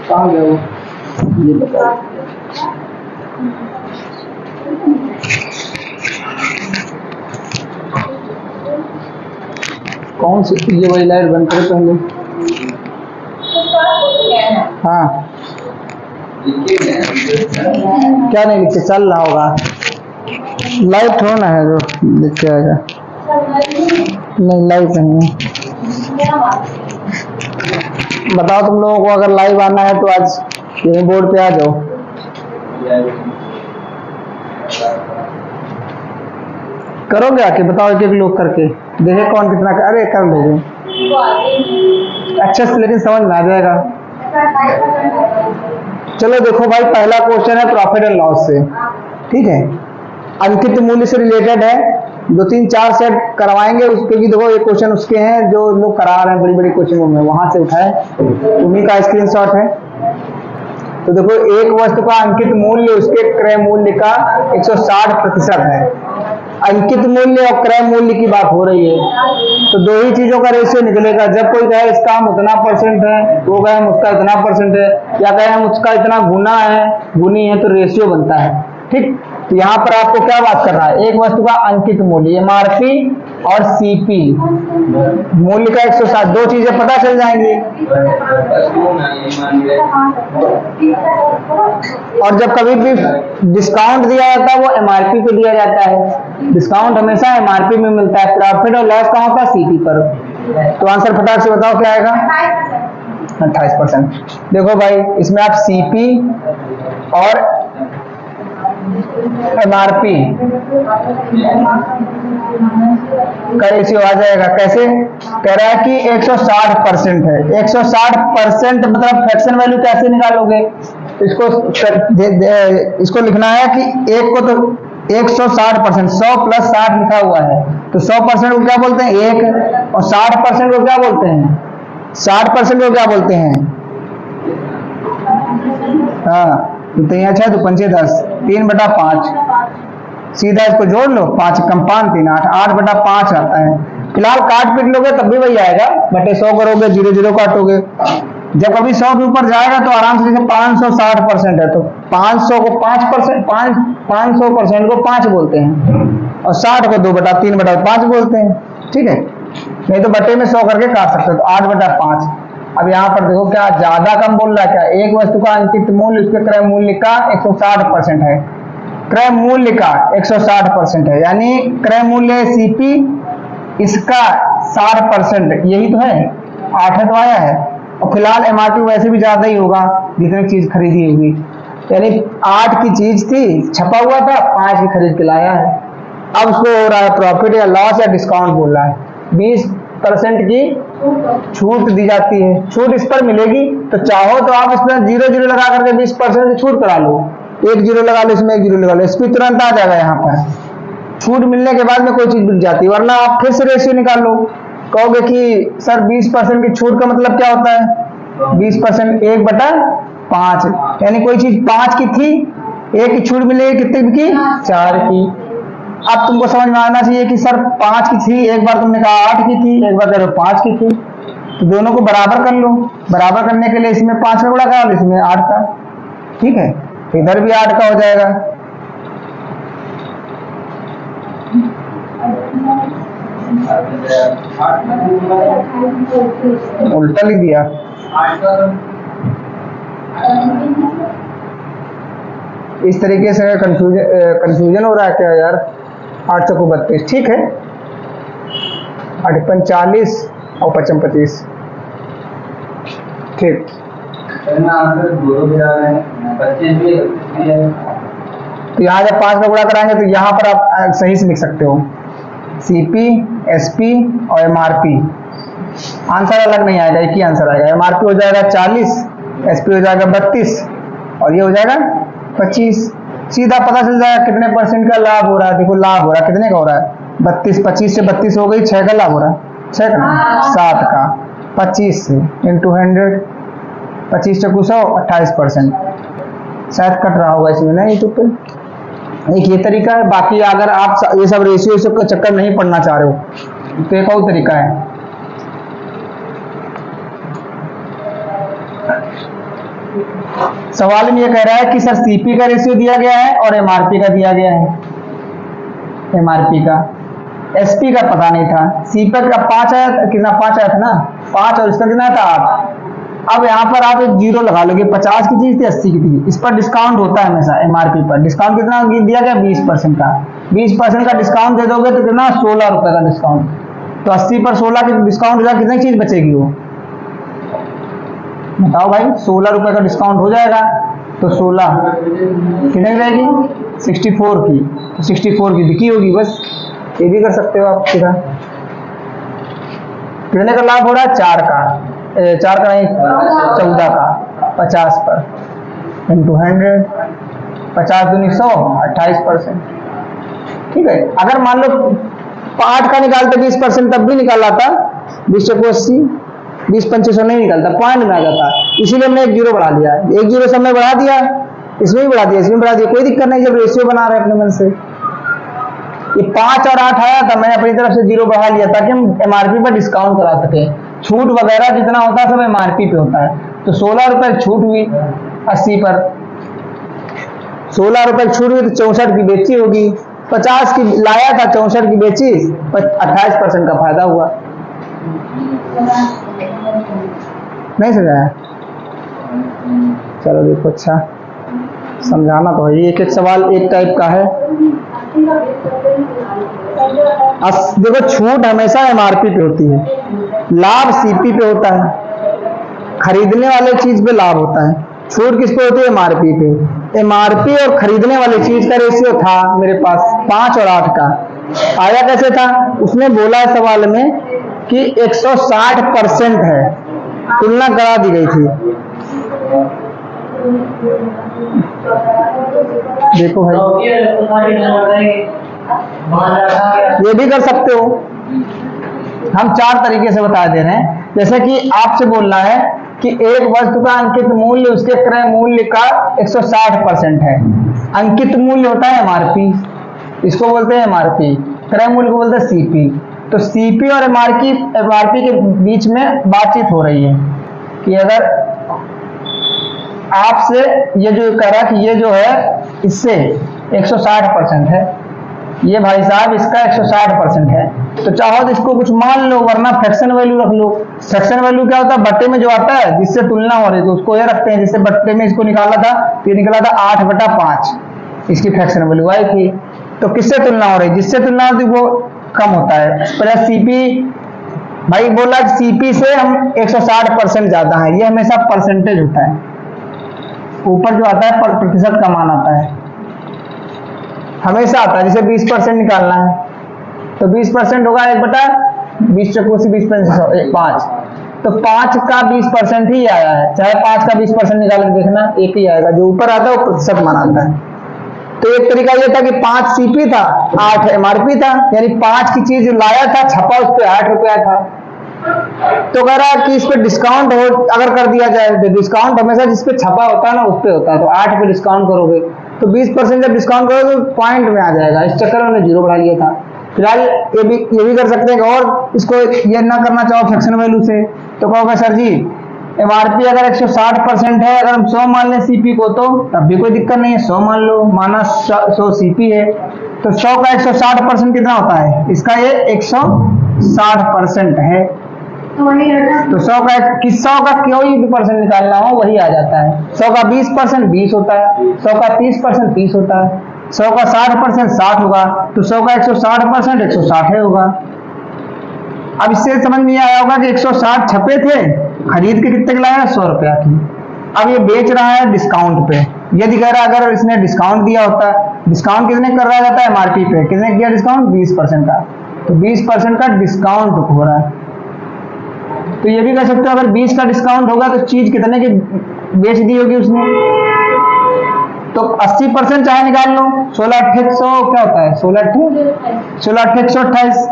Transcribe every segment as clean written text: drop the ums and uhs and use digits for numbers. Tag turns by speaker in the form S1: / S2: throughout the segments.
S1: कहाँ गया वो, ये बताओ। कौन सी, ये वाली लाइट बंद करो पहले। हाँ क्या नहीं लिख के चल रहा होगा, लाइट होना है जो लिख के आएगा। नहीं लाइव नहीं है। बताओ तुम लोगों को अगर लाइव आना है तो आज यही बोर्ड पे आ जाओ। करोगे आके, बताओ एक एक लोग करके देखे कौन कितना अरे कर लोगे अच्छे से, लेकिन समझ में आ जाएगा। चलो देखो भाई, पहला क्वेश्चन है प्रॉफिट एंड लॉस से, ठीक है, अंकित मूल्य से रिलेटेड है। 2-3-4 सेट करवाएंगे उसके भी। देखो ये क्वेश्चन उसके हैं जो लोग करा रहे हैं बड़ी बड़ी कोचिंगों में, वहां से उठाए, उन्हीं का स्क्रीनशॉट है। तो देखो एक वस्तु का अंकित मूल्य उसके क्रय मूल्य का 160% है। अंकित मूल्य और क्रय मूल्य की बात हो रही है, तो दो ही चीजों का रेशियो निकलेगा। जब कोई कहे इसका हम उतना % है, वो कहे हम उसका इतना % है, या कहे हम उसका इतना गुना है, गुनी है, तो रेशियो बनता है, ठीक। तो यहाँ पर आपको क्या बात करना है, एक वस्तु का अंकित मूल्य MRP और CP मूल्य का 160, दो चीजें पता चल जाएंगी। और जब कभी भी डिस्काउंट दिया जाता है वो MRP पे दिया जाता है। डिस्काउंट हमेशा MRP में मिलता है। प्रॉफिट और लॉस कहाँ होता है, CP पर। तो आंसर फटाक से बताओ क्या आएगा, 28%। देखो भाई इसमें आप CP और MRP का रेशियो आ जाएगा। कैसे, कह रहा है कि 160% है। 160% मतलब फ्रैक्शन वैल्यू कैसे निकालोगे, इसको लिखना है कि एक को तो 160%, 100 + 60 लिखा हुआ है, तो 100% को क्या बोलते हैं 1, और 60% को क्या बोलते हैं, 60% को क्या बोलते हैं, हाँ तो यहाँ 6 × 5 = 10, 3/5, सीधा इसको जोड़ लो, 5 × 5 = 3, 8/5 आता है। फिलहाल काट पीट लोगे तब भी वही आएगा, बटे 100 करोगे, 0 0 काटोगे। जब कभी 100 के ऊपर जाएगा तो आराम से, जैसे 560% है तो 500 को 5%, 500% को 5 बोलते हैं, और 60 को 2/3/5 बोलते हैं, ठीक है। नहीं तो बटे में 100 करके काट सकते हो, तो 8/5। अब यहाँ पर देखो क्या ज्यादा कम बोल रहा है, क्या एक वस्तु का अंकित मूल्य उसके क्रय मूल्य का 160% है, क्रय मूल्य का 160% है, यानी क्रय मूल्य CP, इसका 60%, यही तो है, 8 तो आया है। और फिलहाल MRP वैसे भी ज्यादा ही होगा जितनी चीज खरीदी होगी, यानी 8 की चीज थी, छपा हुआ था, 5 की खरीद के लाया है। अब उसको हो रहा है प्रॉफिट या लॉस या डिस्काउंट बोल रहा है। 20% की छूट दी जाती है, छूट इस पर मिलेगी, तो चाहो तो आप इसमें 0 0 लगा करके 20% की छूट करा लो, 1 0 लगा लो, इसमें 1 0 लगा लो, इसमें तुरंत आ जाएगा। यहाँ पर छूट मिलने के बाद में कोई चीज बिक जाती है, वरना आप फिर से रेशियो निकाल लो। कहोगे कि सर 20% की छूट का मतलब क्या होता है, 20% 1/5, यानी कोई चीज 5 की थी, 1 की छूट मिलेगी, कितनी की, 4 की। अब तुमको समझ में आना चाहिए कि सर 5 की थी, एक बार तुमने कहा 8 की थी, एक बार कह रहे हो 5 की थी, तो दोनों को बराबर कर लो। बराबर करने के लिए इसमें 5 का गुणा करा लो, इसमें 8 का, ठीक है, इधर भी 8 का हो जाएगा। उल्टा लिख दिया, इस तरीके से कंफ्यूजन हो रहा है क्या यार। 8 × 32, ठीक है, 8 × 40 और 55 25, ठीक। तो यहाँ जब 5 का गुणा कराएंगे तो यहाँ पर आप सही से लिख सकते हो, CP, SP और MRP। आंसर अलग नहीं आएगा, एक ही आंसर आएगा। MRP हो जाएगा 40, SP हो जाएगा 32, और ये हो जाएगा 25। सीधा पता चल जाएगा कितने % का लाभ हो रहा है। देखो लाभ हो रहा है, कितने का हो रहा है, 32, 25 से 32 हो गई, 6 का लाभ हो रहा है, 6 का 7 का, 25 से × 100, 25 × 100, 28%। शायद कट रहा होगा इसमें ना यूट्यूब पे। एक ये तरीका है, बाकी अगर आप ये सब रेशियो का चक्कर नहीं पढ़ना चाह रहे हो तो एक और तरीका है, सवाल में ये कह रहा है कि सर सीपी का रेशियो दिया गया है और एमआरपी का दिया गया है, एमआरपी का, एसपी का पता नहीं था, सीपी का 5 आया, कितना 5 आया था ना, 5 और इसका कितना था 8। अब यहाँ पर आप एक जीरो लगा लोगे, 50 की चीज थी 80 की थी, इस पर डिस्काउंट होता है हमेशा, एमआरपी पर डिस्काउंट कितना दिया गया 20% का, 20% का डिस्काउंट दे दोगे तो कितना 16 रुपए का डिस्काउंट, तो 80 पर 16 की डिस्काउंट हो जाएगा, कितनी चीज बचेगी वो बताओ भाई, 16 रुपए का डिस्काउंट हो जाएगा तो 16 कितने की रहेगी 64 की, तो 64 की बिकी होगी बस। ये भी कर सकते हो आप सीधा। कितने का लाभ हो रहा है 4 का, 4 का नहीं 14 का, 50 पर इंटू 100, 50 दूनी 100, 28%। ठीक है, अगर मान लो 8 का निकालते 20% तब भी निकाला था, 20 चौको 80, 20 2500 नहीं निकलता, पॉइंट में आ जाता, इसीलिए हमने एक जीरो बढ़ा लिया, एक जीरो से हमने बढ़ा दिया, इसमें भी बढ़ा दिया, इसमें बढ़ा दिया, कोई दिक्कत नहीं जब रेशियो बना रहे अपने मन से। ये 5 और 8 आया था, मैंने अपनी तरफ से जीरो बढ़ा लिया ताकि हम एमआरपी पर डिस्काउंट करा सके, छूट वगैरह जितना होता है सब एमआरपी पे होता है, तो 16 रुपए छूट हुई 80 पर, 16 रुपए छूट हुई तो 64 की बेची होगी, 50 की लाया था 64 की बेची, 28% का फायदा हुआ। नहीं समझाया, चलो देखो, अच्छा समझाना तो है, एक एक सवाल एक टाइप का है। देखो छूट हमेशा एमआरपी पे होती है, लाभ सीपी पे होता है, खरीदने वाले चीज पे लाभ होता है, छूट किस पे होती है एमआरपी पे। एमआरपी और खरीदने वाली चीज का रेशियो था मेरे पास 5 और 8 का, आया कैसे था, उसने बोला है सवाल में कि 160% है, तुलना करा दी गई थी। देखो भाई ये भी कर सकते हो, हम 4 तरीके से बता दे रहे हैं। जैसे कि आपसे बोलना है कि एक वस्तु का अंकित मूल्य उसके क्रय मूल्य का 160% है, अंकित मूल्य होता है एमआरपी, इसको बोलते हैं एमआरपी, क्रय मूल्य को बोलते हैं सीपी। तो सीपी और एमआरपी के बीच में बातचीत हो रही है कि अगर आपसे ये जो कह रहा कि ये जो है इससे 160% है, ये भाई साहब इसका 160% है, तो चाहो तो इसको कुछ मान लो, वरना फ्रैक्शन वैल्यू रख लो। फ्रैक्शन वैल्यू क्या होता है, बट्टे में जो आता है जिससे तुलना हो रही है तो उसको ये रखते हैं, जिससे बट्टे में इसको निकाला था, ये निकला था 8/5, इसकी फ्रैक्शन वैल्यू आई थी। तो किससे तुलना हो रही है, जिससे तुलना होती वो कम होता है। प्लस सीपी, भाई बोला सीपी से हम 160% ज्यादा है, ये हमेशा परसेंटेज होता है, ऊपर जो आता है प्रतिशत का मान आता है, हमेशा आता है। जैसे 20% निकालना है तो 20% होगा 1/20 चक्कों से 20 5, तो 5 का 20% ही आया है, चाहे 5 का 20% निकाल के देखना एक ही आएगा, जो ऊपर आता है वो प्रतिशत मान आता है। तो एक तरीका ये था कि 5 सीपी था, 8 एमआरपी था, यानी 5 की चीज लाया था, छपा उस पर 8 रुपया था। तो कह रहा है कि इस पे डिस्काउंट हो अगर कर दिया जाए, तो डिस्काउंट हमेशा जिस पे छपा होता है ना उस पे होता है, तो 8 पे डिस्काउंट करोगे तो 20% जब डिस्काउंट करोगे तो पॉइंट में आ जाएगा, इस चक्कर में हमने जीरो बढ़ा लिया था। फिलहाल ये भी कर सकते हैं कि और इसको ये ना करना चाहो फ्रैक्शन वैल्यू से, तो कहोगे सर जी एमआरपी अगर 160% है, अगर हम 100 मान लें सीपी को तो तब भी कोई दिक्कत नहीं है, 100 मान लो, माना 100 सीपी है, तो 100 का 160% कितना होता है, इसका ये 160% है, तो 100 का किस 100 का कोई भी परसेंट निकालना हो वही आ जाता है। 100 का 20% 20 होता है, 100 का 30% 30 होता है, 100 का 60% 60 होगा, तो 100 का 160% 160 होगा। अब इससे समझ में आया होगा कि 160 छपे थे, खरीद के कितने लाया 100 रुपया की, अब ये बेच रहा है डिस्काउंट पे। यदि कह रहा है अगर इसने डिस्काउंट दिया होता, डिस्काउंट कितने कर रहा जाता है एमआरपी पे, कितने किया डिस्काउंट 20% का, तो 20% का डिस्काउंट हो रहा है। तो ये भी कह सकते हो अगर 20 का डिस्काउंट होगा तो चीज कितने की बेच दी होगी उसने, तो 80% चाहे निकाल लो, 16 अट्ठे 100 क्या होता है, 16 अट्ठे 128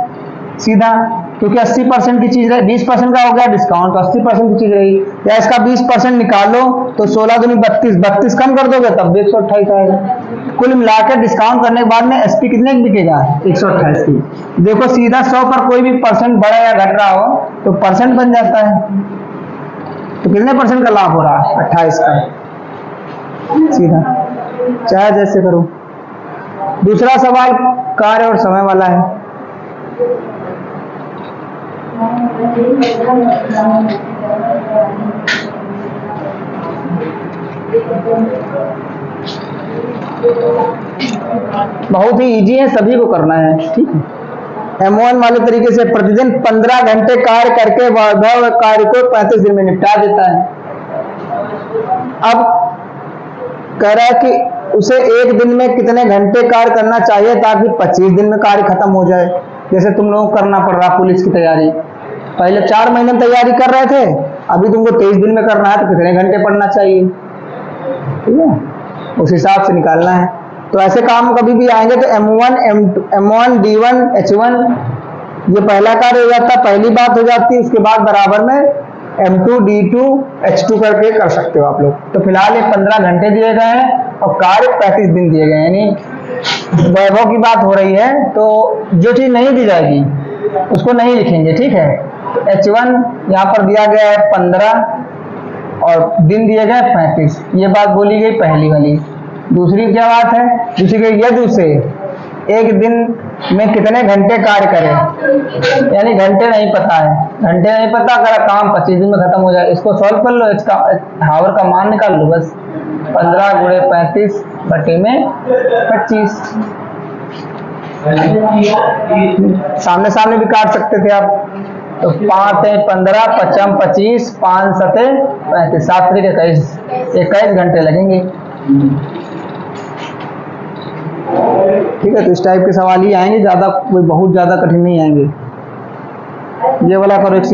S1: सीधा, क्योंकि 80% की चीज रही, 20% का हो गया डिस्काउंट, तो 80% की चीज रही, या इसका 20% निकालो तो 16 दूनी 32, 32 कम कर दोगे तब भी 128 आएगा। कुल मिलाकर डिस्काउंट करने के बाद में एसपी कितने की बिकेगा 128 की। देखो सीधा 100 पर कोई भी परसेंट बढ़ा या घट रहा हो तो परसेंट बन जाता है। तो कितने परसेंट का लाभ हो रहा है? 28 का। सीधा चाहे जैसे करो। दूसरा सवाल कार्य और समय वाला है। बहुत ही इजी है, सभी को करना है, ठीक है। M1 वाले तरीके से प्रतिदिन 15 घंटे कार्य करके वह कार्य को 35 दिन में निपटा देता है। अब कह रहा है कि उसे एक दिन में कितने घंटे कार्य करना चाहिए ताकि 25 दिन में कार्य खत्म हो जाए। जैसे तुम लोगों को करना पड़ रहा पुलिस की तैयारी, पहले 4 महीने तैयारी कर रहे थे, अभी तुमको 23 दिन में करना है, तो कितने घंटे पढ़ना चाहिए, ठीक है, उस हिसाब से निकालना है। तो ऐसे काम कभी भी आएंगे तो M1, M1, D1, H1 ये पहला कार्य हो जाता है, पहली बात हो जाती है। उसके बाद बराबर में M2, D2, H2 करके कर सकते हो आप लोग। तो फिलहाल ये 15 घंटे दिए गए हैं और कार्य 35 दिन दिए गए हैं, यानी वैभव की बात हो रही है। तो जो चीज नहीं दी जाएगी उसको नहीं लिखेंगे, ठीक है। तो H1 यहाँ पर दिया गया है 15 और दिन दिए गए 35, ये बात बोली गई पहली वाली। दूसरी क्या बात है? दूसरी गई यदि उसे एक दिन में कितने घंटे कार्य करें, यानी घंटे नहीं पता है, घंटे नहीं पता, अगर काम 25 दिन में खत्म हो जाए। इसको सॉल्व कर लो, इसका हावर का मान निकाल लो बस। 15 गुणे 35 बटे में 25। सामने सामने भी काट सकते थे आप। तो 5 है 15, 55 25, 5 7 35, 7 21 घंटे लगेंगे, ठीक है। तो इस टाइप के सवाल ही आएंगे, ज्यादा कोई बहुत ज्यादा कठिन नहीं आएंगे। ये वाला करो एक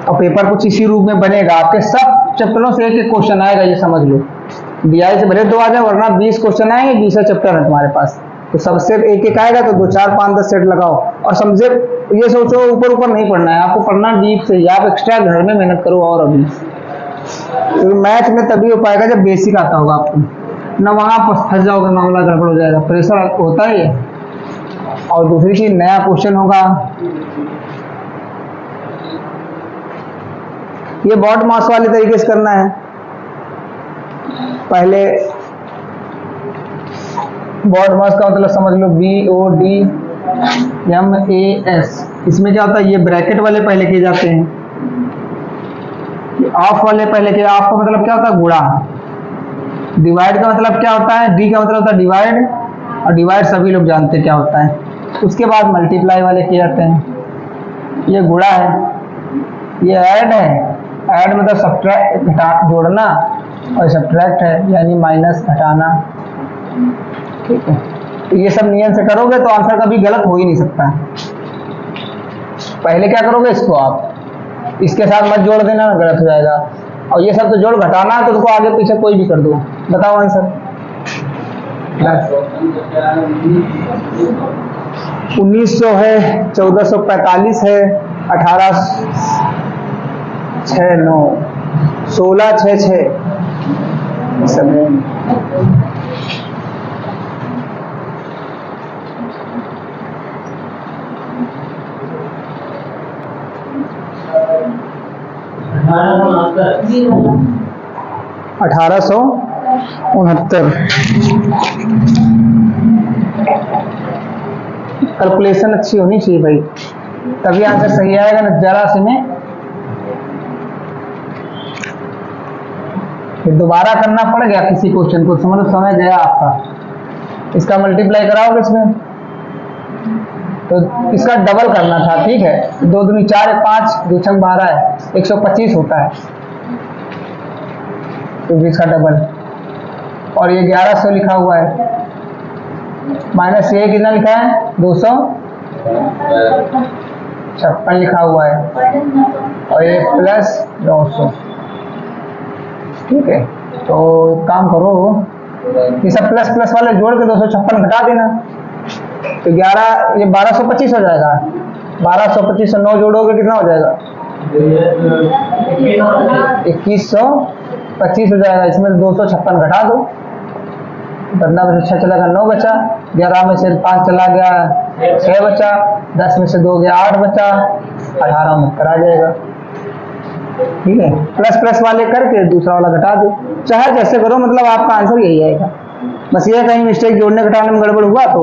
S1: और पेपर कुछ इसी रूप में बनेगा। आपके सब चैप्टरों से एक एक क्वेश्चन आएगा, ये समझ लो। BI से भले 2 आ जाए, वरना 20 क्वेश्चन आएंगे, 20 चैप्टर है तुम्हारे पास, तो सबसे एक एक आएगा तो 2 4 5 10 सेट लगाओ। और समझे, ये सोचो ऊपर ऊपर नहीं पढ़ना है, आपको पढ़ना डीप से ही। आप एक्स्ट्रा घर में मेहनत करो। और अभी तो मैथ में तभी हो पाएगा जब बेसिक आता होगा आपको, ना वहां पर फंस जाओगे, मामला गड़बड़ हो जाएगा, प्रेशर होता ही है। और दूसरी चीज, नया क्वेश्चन होगा। ये बॉड मास वाले तरीके से करना है। पहले बॉड मास का मतलब समझ लो, BODMAS। इसमें क्या होता है, ये ब्रैकेट वाले पहले किए जाते हैं, ऑफ वाले पहले किए। ऑफ का मतलब क्या होता है? गुणा। डिवाइड का मतलब क्या होता है? डी का मतलब होता है डिवाइड, और डिवाइड सभी लोग जानते हैं क्या होता है। उसके बाद मल्टीप्लाई वाले किए जाते हैं। ये गुणा है, ये ऐड है। ऐड मतलब सब्ट्रैक्ट, जोड़ना, और सब्ट्रैक्ट है यानी माइनस, घटाना, ठीक है। तो ये सब नियम से करोगे तो आंसर कभी गलत हो ही नहीं सकता। पहले क्या करोगे, इसको आप इसके साथ मत जोड़ देना, गलत हो जाएगा। और ये सब तो जोड़ घटाना है, तो उसको आगे पीछे कोई भी कर दो। बताओ आंसर। 1900 है, 1445 है, 18 6 9, 16 6 6 सब है। अठारह सौ 69। कैलकुलेशन अच्छी होनी चाहिए भाई, तभी आंसर सही आएगा। न जरा से में फिर दोबारा करना पड़ गया किसी क्वेश्चन को, समझ समय गया आपका। इसका मल्टीप्लाई कराओगे इसमें, तो इसका डबल करना था, ठीक है। 2 दूनी 4 है, 5 2 6 12 है, 125 होता है, तो इसका डबल। और ये 1100 लिखा हुआ है, माइनस ये कितना लिखा है? 256 लिखा हुआ है, और ये प्लस 900, ठीक है। तो काम करो, ये सब प्लस प्लस वाले जोड़ के 256 घटा देना, तो 11 ये 1225 हो जाएगा। 1225 से 9 जोड़ोगे कितना हो जाएगा? 2125 हो जाएगा। इसमें 256 घटा दो, 15 में से 6 चला गया, 9 बचा। 11 में से 5 चला गया, 6 बचा। 10 में से 2 गया, 8 बचा। 18 में आ जाएगा। ठीक है, प्लस प्लस वाले करके दूसरा वाला घटा दो, चाहे जैसे करो, मतलब आपका आंसर यही आएगा। बस ये कहीं मिस्टेक जोड़ने घटाने में गड़बड़ हुआ तो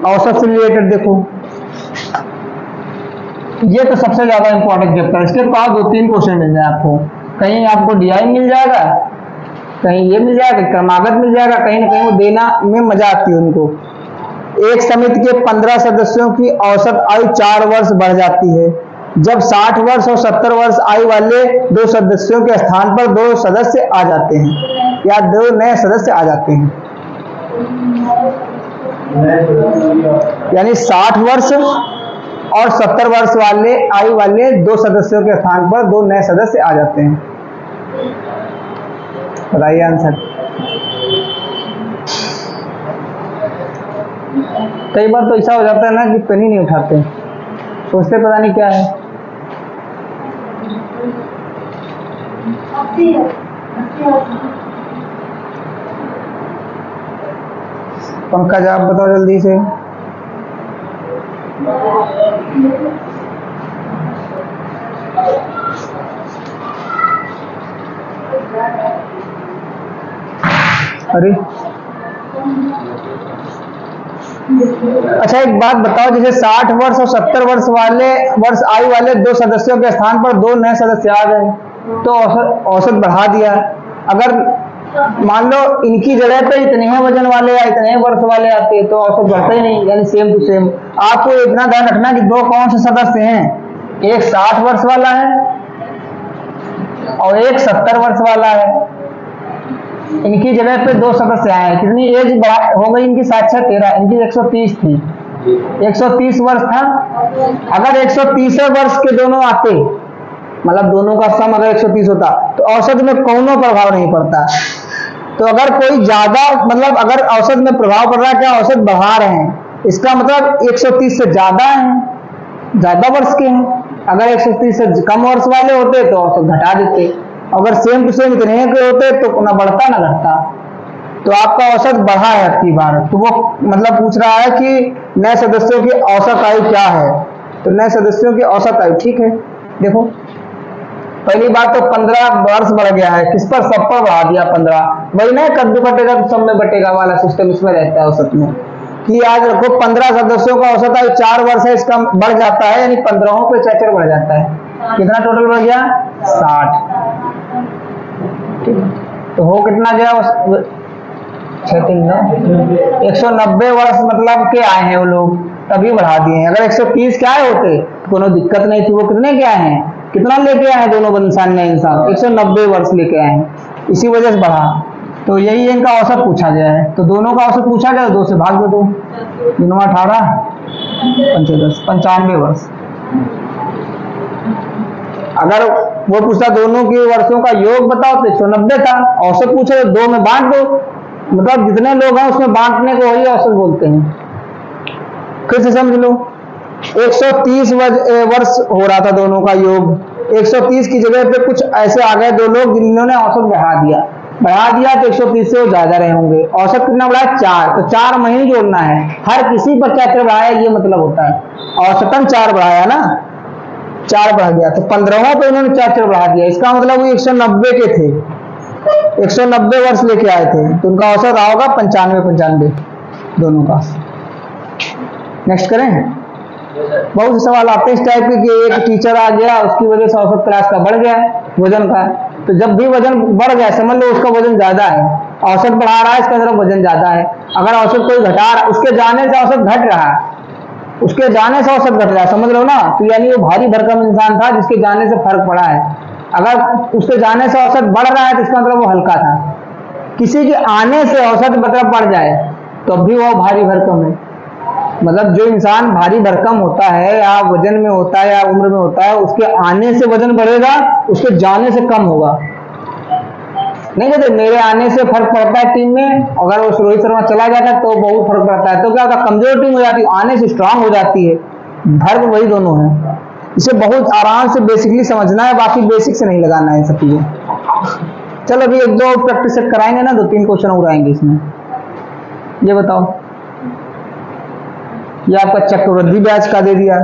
S1: औसत से रिलेटेड देखो, ये तो सबसे ज्यादा इंपॉर्टेंट चैप्टर है। इसके बाद 2-3 क्वेश्चन मिल जाए आपको, कहीं आपको डीआई मिल जाएगा, कहीं ये मिल जाएगा, क्रमागत मिल जाएगा, कहीं ना कहीं वो देना में मजा आती है उनको। एक समिति के 15 सदस्यों की औसत आयु 4 वर्ष बढ़ जाती है जब 60 वर्ष और 70 वर्ष आयु वाले 2 सदस्यों के स्थान पर 2 सदस्य आ जाते हैं या 2 नए सदस्य आ जाते हैं। यानी 60 वर्ष और 70 वर्ष वाले आयु वाले 2 सदस्यों के स्थान पर 2 नए सदस्य आ जाते हैं। बताइए आंसर। कई बार तो ऐसा हो जाता है ना कि पेन ही नहीं उठाते, सोचते पता नहीं क्या है। पंकज आप बताओ जल्दी से। अरे अच्छा, एक बात बताओ, जैसे 60 वर्ष और 70 वर्ष आयु वाले 2 सदस्यों के स्थान पर 2 नए सदस्य आ गए तो औसत बढ़ा दिया। अगर मान लो इनकी जगह पे इतने ही वजन वाले या इतने ही वर्ष वाले आते तो औसत बढ़ता ही नहीं, यानी सेम टू सेम। आपको इतना ध्यान रखना कि 2 कौन से सदस्य हैं, एक 60 वर्ष वाला है और एक 70 वर्ष वाला है। इनकी जगह पे 2 सदस्य आए, कितनी एज हो गई इनकी? 7-13, इनकी 130 थी, 130 वर्ष था। अगर 130 वर्ष के दोनों आते, मतलब दोनों का सम अगर 130 होता तो औसत में कोनो प्रभाव नहीं पड़ता। तो अगर कोई ज्यादा, मतलब अगर औसत में प्रभाव पड़ रहा है, क्या औसत बढ़ा रहे हैं, इसका मतलब 130 से ज्यादा है, ज्यादा वर्ष के हैं। अगर 130 से कम वर्ष वाले होते तो औसत घटा देते, अगर सेम टू सेम इतने के होते तो ना बढ़ता ना घटता। तो आपका औसत बढ़ा है अब की बार, तो वो मतलब पूछ रहा है कि नए सदस्यों की औसत आयु क्या है। तो नए सदस्यों की औसत आयु, ठीक है, देखो पहली बात तो 15 वर्ष बढ़ गया है, किस पर? सब पर बढ़ा दिया 15। वही ना कद्दू कटेगा तो सब में बटेगा वाला सिस्टम इसमें रहता है औसत में, कि आज रखो 15 सदस्यों का औसत आयु 4 वर्ष है, इसका बढ़ जाता है, यानी 15 पे 4 बढ़ जाता है। कितना टोटल बढ़ गया? 60। तो हो कितना गया? 190 वर्ष मतलब के आए हैं वो लोग, तभी बढ़ा दिए हैं। अगर 130 के आए होते तो कोनो दिक्कत नहीं थी। वो कितने के आए हैं, कितना लेके आए हैं दोनों इंसान 190 वर्ष लेके आए हैं, इसी वजह से बढ़ा। तो यही इनका औसत पूछा गया है। तो दोनों का औसत पूछा गया, 2 से भाग दो, 2 18 10 95 वर्ष। अगर वो पूछता दोनों के वर्षों का योग बताओ तो 190 था, औसत पूछे तो 2 में बांट दो, मतलब जितने लोग हैं उसमें बांटने को वही औसत बोलते हैं। फिर से समझ लो, 130 वर्ष हो रहा था दोनों का योग, 130 की जगह पे कुछ ऐसे आ गए 2 लोग जिन्होंने औसत बढ़ा दिया तो 130 से वो ज्यादा रहे होंगे। औसत कितना बढ़ाया? 4। तो 4 महीने जोड़ना है, हर किसी पर 4 बढ़ाया, ये मतलब होता है। औसतन 4 बढ़ाया ना, 4 बढ़ गया, तो 15वां पे उन्होंने 4 बढ़ा दिया। इसका मतलब वो 190 के थे, 190 वर्ष लेके आए थे, तो उनका औसत आओगा 95 दोनों का। नेक्स्ट करें। बहुत से सवाल आते हैं इस टाइप के कि एक टीचर आ गया, उसकी वजह से औसत क्लास का बढ़ गया वजन का। तो जब भी वजन बढ़ गया समझ लो उसका वजन ज्यादा है, औसत बढ़ा रहा है, इसका तरफ वजन ज्यादा है। अगर औसत कोई घटा रहा, उसके जाने से औसत घट रहा है, उसके जाने से औसत घट रहा है, समझ लो ना। तो यानी वो भारी भरकम इंसान था जिसके जाने से फर्क पड़ा है। अगर उसके जाने से औसत बढ़ रहा है तो इसका मतलब वो हल्का था। किसी के आने से औसत मतलब बढ़ जाए तो भी वो भारी भरकम है। मतलब जो इंसान भारी भरकम होता है या वजन में होता है या उम्र में होता है, उसके आने से वजन बढ़ेगा, उसके जाने से कम होगा। नहीं कहते मेरे आने से फर्क पड़ता है टीम में, अगर वो रोहित शर्मा चला जाता है तो बहुत फर्क पड़ता है। तो क्या होता है, कमजोर टीम हो जाती है, आने से स्ट्रांग हो जाती है। फर्क वही दोनों है। इसे बहुत आराम से बेसिकली समझना है, बाकी बेसिक से नहीं लगाना है सब चीजें। चलो अभी 1-2 प्रैक्टिस सेट कराएंगे ना, 2-3 क्वेश्चन और आएंगे इसमें। ये बताओ, ये आपका चक्रवृद्धि ब्याज का दे दिया,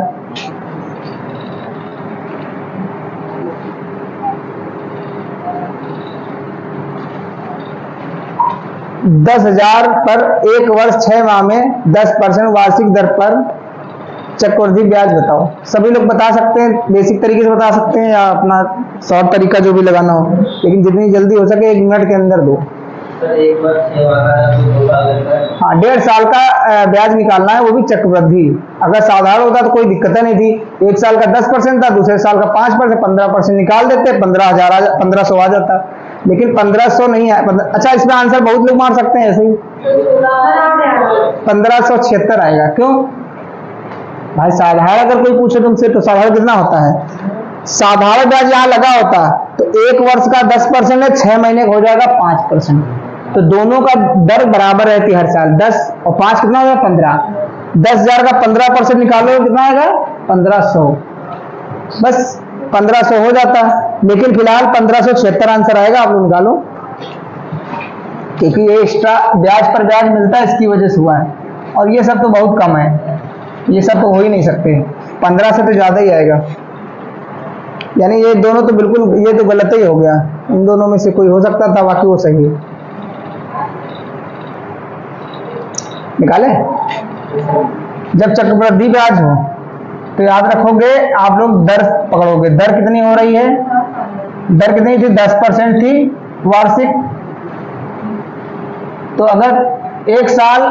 S1: 10,000 पर एक वर्ष 6 माह में 10% वार्षिक दर पर चक्रवृद्धि ब्याज बताओ। सभी लोग बता सकते हैं, बेसिक तरीके से बता सकते हैं या अपना शॉर्ट तरीका जो भी लगाना हो, लेकिन जितनी जल्दी हो सके 1 मिनट के अंदर दो।
S2: एक वर्ष 6 माह का,
S1: हाँ 1.5 साल का ब्याज निकालना है, वो भी चक्रवृद्धि। अगर साधारण होता तो कोई दिक्कत नहीं थी, 1 साल का 10% था, दूसरे साल का 5%, 15% निकाल देते, 15,000 आ जाता, लेकिन 1500 नहीं है। अच्छा इसमें आंसर बहुत लोग मार सकते हैं ऐसे ही, 1576 आएगा। क्यों भाई? साधारण अगर कोई पूछे तुमसे तो साधारण कितना होता है? साधारण ब्याज यहाँ लगा होता तो 1 वर्ष का 10% है, 6 महीने का हो जाएगा 5%। तो दोनों का दर बराबर रहती है हर साल। 10 और 5 कितना हो गया? 15। 10,000 का 15% निकालो कितना आएगा? 1500। बस 1500 हो जाता, लेकिन फिलहाल 1576 आंसर आएगा। आप लोग निकालो, क्योंकि ये एक्स्ट्रा ब्याज पर ब्याज मिलता है, इसकी वजह से हुआ है। और ये सब तो बहुत कम है, ये सब तो हो ही नहीं सकते। 15 से तो ज्यादा ही आएगा। यानी ये दोनों तो बिल्कुल, ये तो गलत ही हो गया। इन दोनों में से कोई हो सकता था, बाकी वो सही है। निकाले? जब चक्रवृद्धि ब्याज हो तो याद रखोगे आप लोग, दर पकड़ोगे। दर कितनी हो रही है? दर कितनी थी? 10% थी वार्षिक। तो अगर 1 साल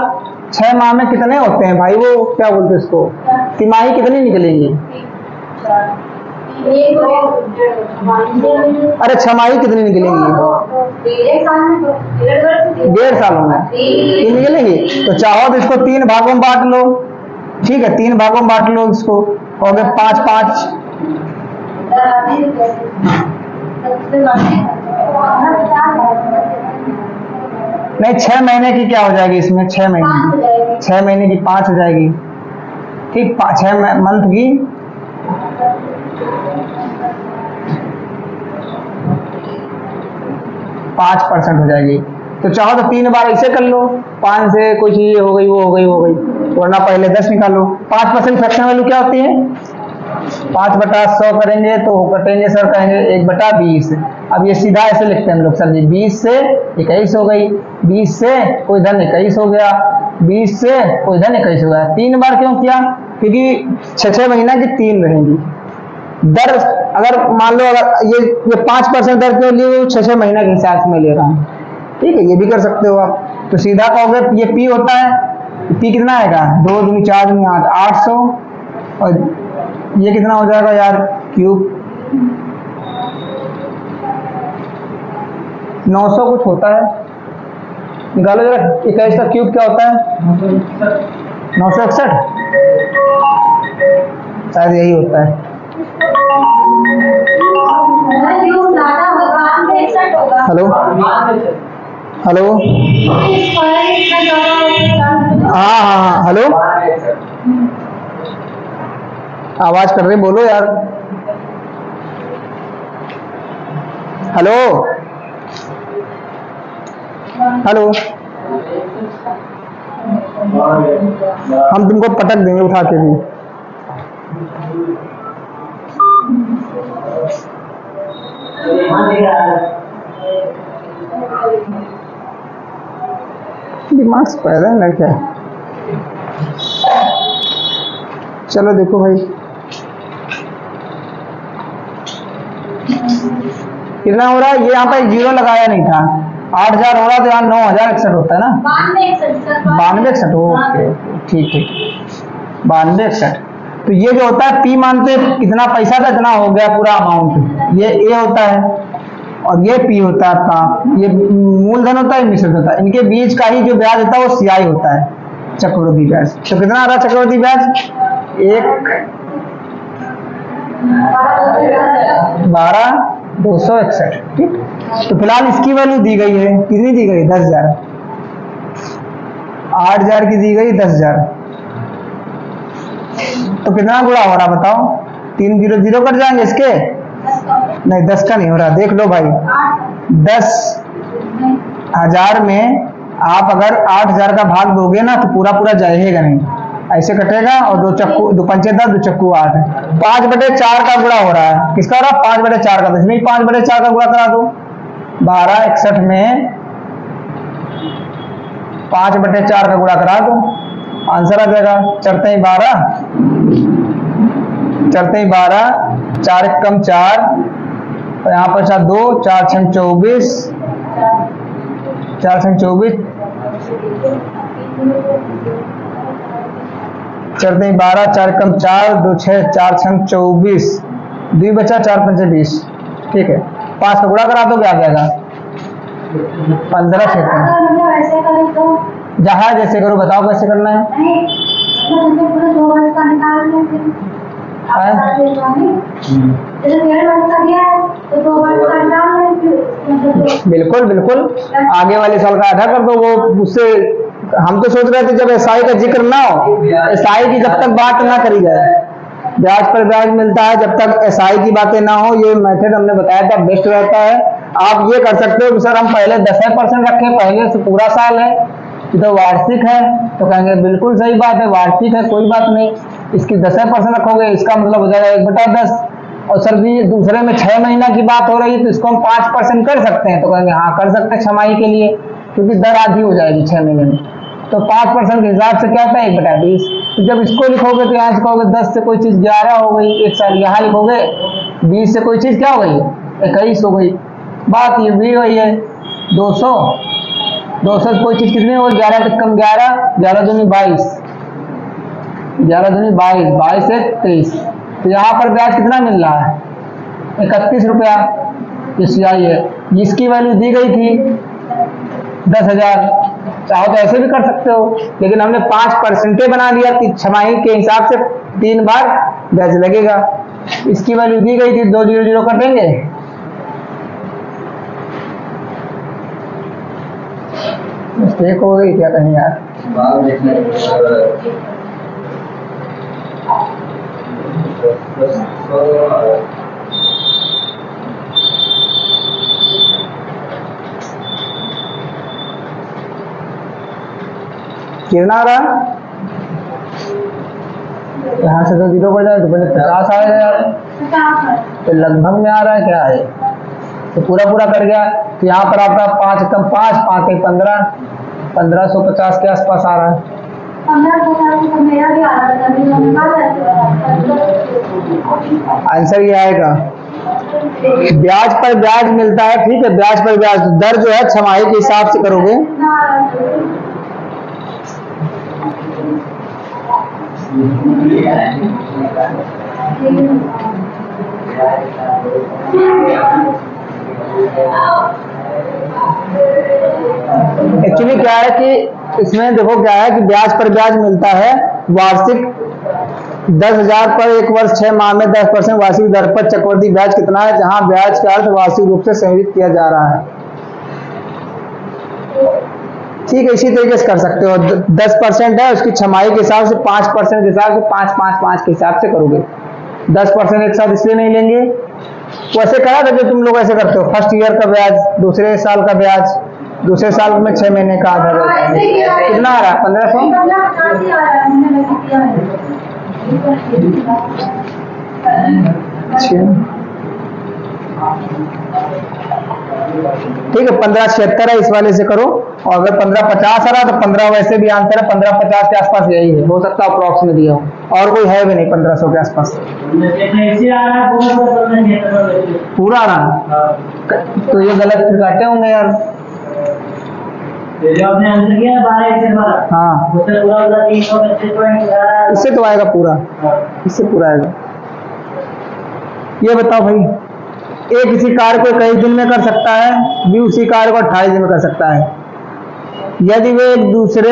S1: 6 माह में कितने होते हैं भाई? वो क्या बोलते हैं इसको, तिमाही कितनी निकलेंगी? अरे छमाही कितनी निकलेंगी? 1.5 सालों में 3 निकलेंगी। तो चाहो तो इसको 3 भागों में बांट लो, ठीक है? 3 भागों में बांट लो इसको, हो गए 5-5। नहीं 6 महीने की क्या हो जाएगी इसमें? 6 महीने की 5 हो जाएगी, ठीक? 6 मंथ की 5% हो जाएगी। तो चाहो तो 3 बार ऐसे कर लो, 5 से कोई चीज हो गई, वो हो गई, वरना पहले 10 निकालो। 5% फ्रैक्शन वैल्यू क्या होती है? 5/100 करेंगे तो कटेंगे सर, कहेंगे 1/20। अब ये सीधा ऐसे लिखते हैं हम लोग, सर जी 20 से 21 हो गई, 20 से कोई धन 21 हो गया, 20 से कोई धन 21 हो गया। 3 बार क्यों किया? क्योंकि 6 महीना की 3 रहेंगी। दर अगर मान लो, अगर ये 5% दर क्यों ली? 6 महीना के हिसाब से मैं ले रहा हूँ, ठीक है? ये भी कर सकते हो आप। तो सीधा कहोगे ये पी होता है, पी कितना आएगा? 2 दूनी 4 दूनी 8, 800। और ये कितना हो जाएगा यार? क्यूब 900 कुछ होता है, निकालो जरा। 21 का क्यूब क्या होता है? 961, शायद यही होता है। हेलो हेलो, हाँ, हेलो, आवाज कर रहे, बोलो यार। हेलो हेलो, हम तुमको पटक देंगे उठा के भी। दिमाग से पैदा है ना क्या? चलो देखो भाई, कितना हो रहा है? ये यहाँ पर 0 लगाया नहीं था, 8,000 हो रहा तो यहाँ 9,061 होता है ना? 9261, ओके, ठीक, 9261। तो ये जो होता है पी मानते कितना पैसा था, इतना हो गया पूरा अमाउंट। ये ए होता है और ये पी होता है आपका। ये मूलधन होता है, मिश्रित होता है। इनके बीच का ही जो ब्याज होता है वो सीआई होता है, चक्रवृद्धि ब्याज। तो कितना आ रहा है चक्रवृद्धि ब्याज? 12,261, ठीक। तो फिलहाल इसकी वैल्यू दी गई है, कितनी दी गई? 10,000। 8,000 की दी गई 10,000। तो कितना गुणा हो रहा बताओ? 3 0 0 कट जाएंगे इसके? नहीं 10 का नहीं हो रहा, देख लो भाई। 10,000 में आप अगर 8,000 का भाग दोगे ना तो पूरा पूरा जाएगा नहीं, ऐसे कटेगा। और 2 चक्कू 2 पंचे 10, 2 चक्कू 8, 5/4 का गुणा हो रहा है। किसका हो रहा है? 5/4 का। इसमें 5/4 का गुणा करा दो। 1261 में 5/4 का गुणा करा दो, आंसर आ जाएगा। चरते ही 12, 4 1 कम 4, और यहाँ पर 2, 4 6 24, 4 6 24, चरते ही 12, 4 कम 4, 2 6, 4 6 24, 2 बचा, 4 5 20। ठीक है, 5 का गुणा करा दो, क्या आ जाएगा? 15 क्षेत्र। जहाँ जैसे करो, बताओ कैसे करना है। बिल्कुल बिल्कुल, आगे वाले साल का आधा कर दो। वो उससे हम तो सोच रहे थे जब एसआई का जिक्र ना हो, एसआई की जब तक बात ना करी जाए, ब्याज पर ब्याज मिलता है, जब तक एसआई की बातें ना हो, ये मेथड हमने बताया था बेस्ट रहता है। आप ये कर सकते हो कि सर हम पहले 10% रखें, पहले से पूरा साल है, तो वार्षिक है, तो कहेंगे बिल्कुल सही बात है, वार्षिक है, कोई बात नहीं, इसकी 10% रखोगे, इसका मतलब हो जाएगा 1/10। और सर जी दूसरे में 6 महीना की बात हो रही है, तो इसको हम 5% कर सकते हैं, तो कहेंगे हाँ कर सकते हैं छमाही के लिए, क्योंकि दर आधी हो जाएगी 6 महीने में। तो 5% के हिसाब से क्या होता है 1/20। तो जब इसको लिखोगे तो यहाँ से कहोगे 10 से कोई चीज 11 हो गई, एक साल यहाँ लिखोगे 20 से कोई चीज क्या हो गई 21 हो गई। बात ये भी वही है, 200 से कोई चीज कितनी हो गई 11 तक कम 11, 11 दूनी 22, 11 दूनी 22, 22 से 23। तो यहाँ पर ब्याज कितना मिल रहा है 31 रुपया, इसलिए है इसकी वैल्यू दी गई थी 10,000। चाहो तो ऐसे भी कर सकते हो, लेकिन हमने 5% बना दिया, छमाही के हिसाब से 3 बार ब्याज लगेगा। इसकी वैल्यू दी गई थी, 2 0 0 कर देंगे, मिस्टेक हो गई क्या कहीं यार। कितना आ रहा है यहाँ से, तो 0 बढ़ जाए तो पहले 50 आएगा यार, तो लगभग में आ रहा है क्या है, तो पूरा कर गया। तो यहाँ पर आपका 5 कम 5, 5 1 15, 1550 के आसपास आ रहा है। आंसर ये आएगा, ब्याज पर ब्याज मिलता है, ठीक है, ब्याज पर ब्याज दर जो है छमाही के हिसाब से करोगे। एक्चुअली क्या है कि इसमें देखो क्या है कि ब्याज पर ब्याज मिलता है, वार्षिक 10,000 पर 1 वर्ष 6 माह में 10% वार्षिक दर पर चक्रवृद्धि ब्याज कितना है, जहां ब्याज का अर्थ वार्षिक रूप से संग्रहित किया जा रहा है। ठीक है, इसी तरीके से कर सकते हो। 10% है, उसकी छमाही के हिसाब से 5% के हिसाब से 5 के हिसाब से करोगे। 10% एक साथ इसलिए नहीं लेंगे, वैसे करा था जो तुम लोग ऐसे करते हो, फर्स्ट ईयर का ब्याज, दूसरे साल का ब्याज, दूसरे साल में 6 महीने का आधा ब्याज। कितना आ रहा है 1500? ठीक है, 1576 है, इस वाले से करो। और अगर 1550 आ रहा तो 15 वैसे भी आंसर है, 1550 के आसपास यही है, हो सकता है अप्रॉक्स में दिया हो, और कोई है भी नहीं 1500 के आसपास। पूरा आ रहा है तो ये गलत फिर काटे होंगे यार।
S2: जो आपने आंसर किया 12 से 12,
S1: हाँ
S2: उससे पूरा 325.11,
S1: इससे तो आएगा पूरा, इससे पूरा आएगा। ये बताओ भाई, एक किसी कार्य को कई दिन में कर सकता है, बी उसी कार्य को 28 दिन में कर सकता है। यदि वे एक दूसरे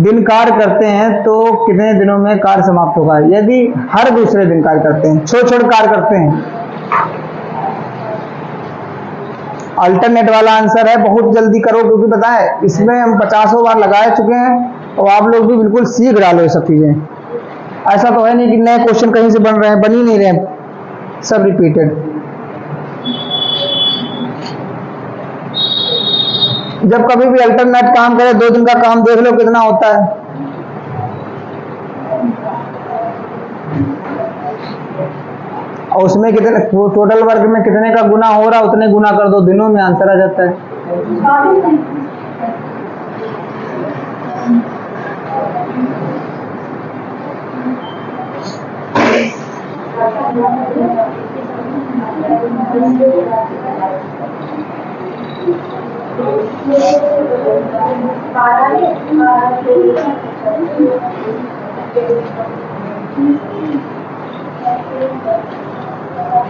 S1: दिन कार्य करते हैं तो कितने दिनों में कार्य समाप्त होगा? यदि हर दूसरे दिन कार्य करते हैं, छोटे कार्य करते हैं। अल्टरनेट वाला आंसर है, बहुत जल्दी करो, क्योंकि पता है इसमें हम 50 बार लगा चुके हैं और आप लोग भी बिल्कुल सीख डालो ये सब चीजें। ऐसा तो है नहीं कि नए क्वेश्चन कहीं से बन रहे हैं, बन ही नहीं रहे हैं, सब रिपीटेड। जब कभी भी अल्टरनेट काम करे, 2 दिन का काम देख लो कितना होता है। और उसमें कितने टोटल वर्ग में कितने का गुना हो रहा है, उतने गुना कर दो, दिनों में आंसर आ जाता है।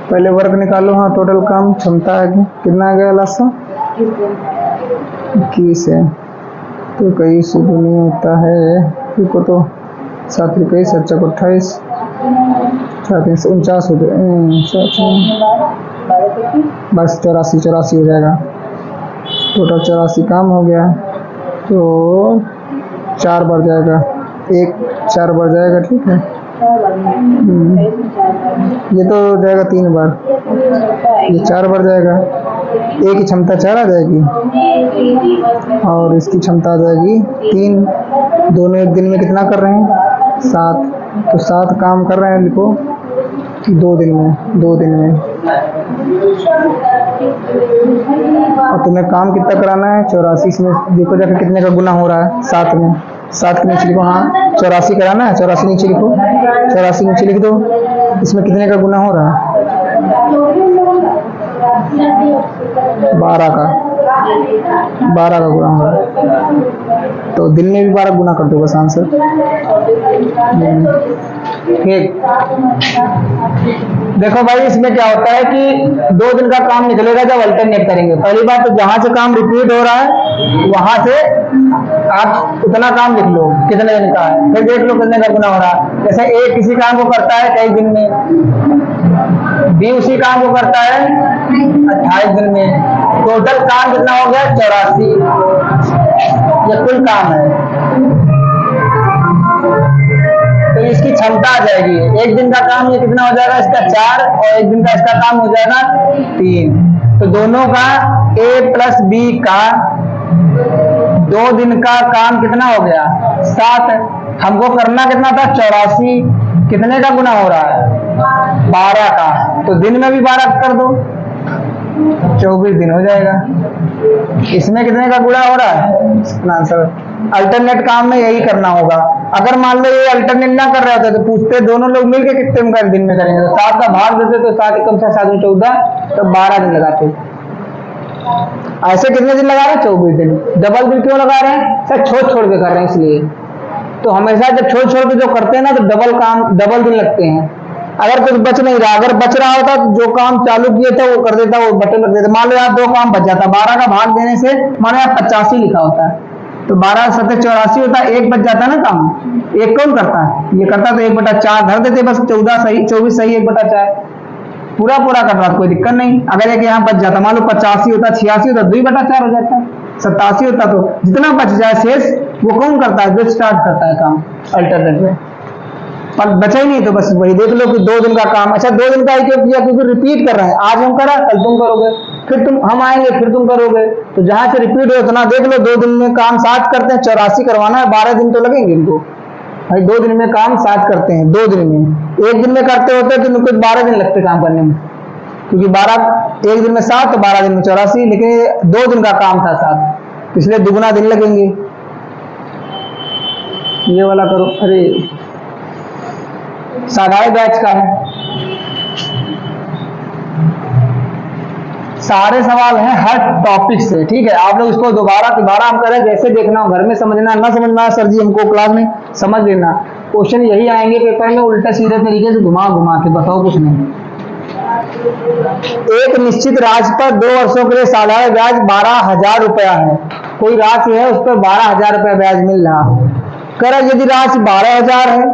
S1: पहले वर्क निकालो। हाँ, टोटल काम क्षमता है कितना आ गया लास्ट 21 है। तो 21 से नहीं होता है, को तो 7 21 7 28 49 हो गया, 84 हो जाएगा। टोटल 84 काम हो गया, तो 4 बढ़ जाएगा, 4 बढ़ जाएगा। ठीक है, ये तो हो जाएगा 3 बार, ये 4 बढ़ जाएगा। एक की क्षमता 4 आ जाएगी और इसकी क्षमता आ जाएगी 3। दोनों एक दिन में कितना कर रहे हैं? 7। तो 7 काम कर रहे हैं, लिखो 2 दिन में। और तुम्हें काम कितना कराना है? 84 में देखो जाकर कितने का गुना हो रहा है। 7 में 7 के नीचे लिखो। हाँ, 84 कराना है, 84 नीचे लिखो, 84 नीचे लिख दो। इसमें कितने का गुना हो रहा है? 12 का गुना हो रहा है। तो दिन में भी 12 गुना कर दो, बस आंसर। ठीक, देखो भाई, इसमें क्या होता है कि 2 दिन का काम निकलेगा जब अल्टरनेट करेंगे। पहली बात तो जहां से काम रिपीट हो रहा है वहां से आप उतना काम लिख लो कितने दिन का है, फिर देख लो कितने का गुना हो रहा है। जैसे ए किसी काम को करता है कई दिन में, बी उसी काम को करता है 28 दिन में। टोटल काम कितना हो गया? 84। ये कुल काम है। तो इसकी क्षमता आ जाएगी, एक दिन का काम ये कितना हो जाएगा? इसका 4, और एक दिन का इसका काम हो जाएगा 3। तो दोनों का A प्लस B का 2 दिन का काम कितना हो गया? 7। हमको करना कितना था? 84। कितने का गुना हो रहा है? 12 का। तो दिन में भी 12 कर दो, 24 दिन हो जाएगा। इसमें कितने का गुणा हो रहा है? आंसर अल्टरनेट काम में यही करना होगा। अगर मान लो ये अल्टरनेट ना कर रहे होते तो पूछते दोनों लोग मिलकर कितने दिन में करेंगे, तो 7 का भाग देते तो 7 कम से 7 14, तो 12 दिन लगाते। ऐसे कितने दिन लगा रहे हैं? 24 दिन। डबल दिन क्यों लगा रहे हैं? सर छोड़ के कर रहे हैं इसलिए। तो हमेशा जब छोड़ के जो करते हैं ना, तो डबल दिन लगते हैं। अगर कुछ बच नहीं रहा, अगर बच रहा होता तो जो काम चालू किए थे वो कर देता, वो बटन रख देता। मान लो यार 2 काम बच जाता, 12 का भाग देने से मानो यार 85 लिखा होता है, तो 12 7 84 होता है, 1 बच जाता है ना काम। 1 कौन करता है? ये करता तो 1/4 धर देते, बस 14 सही, 24 सही, 1/4 पूरा कर रहा, कोई दिक्कत नहीं। अगर एक यहाँ बच जाता, मान लो 85 होता, 86 होता, 2/4 हो जाता, 87 होता, तो जितना बच जाए शेष वो कौन करता है? जो स्टार्ट करता है काम अल्टरनेट में। पर बचा ही नहीं तो बस वही देख लो कि 2 दिन का काम। अच्छा, 2 दिन का ही क्यों किया? क्योंकि रिपीट कर रहा है। आज हम करा, कल तुम करोगे, फिर हम आएंगे, फिर तुम करोगे। तो जहां से रिपीट हो उतना देख लो। 2 दिन में काम 7 करते हैं, 84 करवाना है, 12 दिन तो लगेंगे इनको भाई। 2 दिन में काम 7 करते हैं, 2 दिन में। 1 दिन में करते होते तो इनको 12 दिन लगते काम करने में, क्योंकि 1 दिन में 7 तो 12 दिन में 84, लेकिन 2 दिन का काम था 7, इसलिए दुगुना दिन लगेंगे। ये वाला करो। अरे साधारण बैच का है, सारे सवाल हैं हर टॉपिक से। ठीक है, आप लोग इसको दोबारा हम करें, जैसे देखना हो घर में समझना, ना समझना सर जी हमको क्लास में समझ लेना। क्वेश्चन यही आएंगे पेपर में, उल्टा सीधे तरीके से घुमा के, बताओ कुछ नहीं। एक निश्चित राशि पर 2 वर्षों के लिए साधारण ब्याज 12,000 रुपया है। कोई राशि है उस पर 12,000 रुपया ब्याज मिल रहा। कर यदि राशि 12,000 है,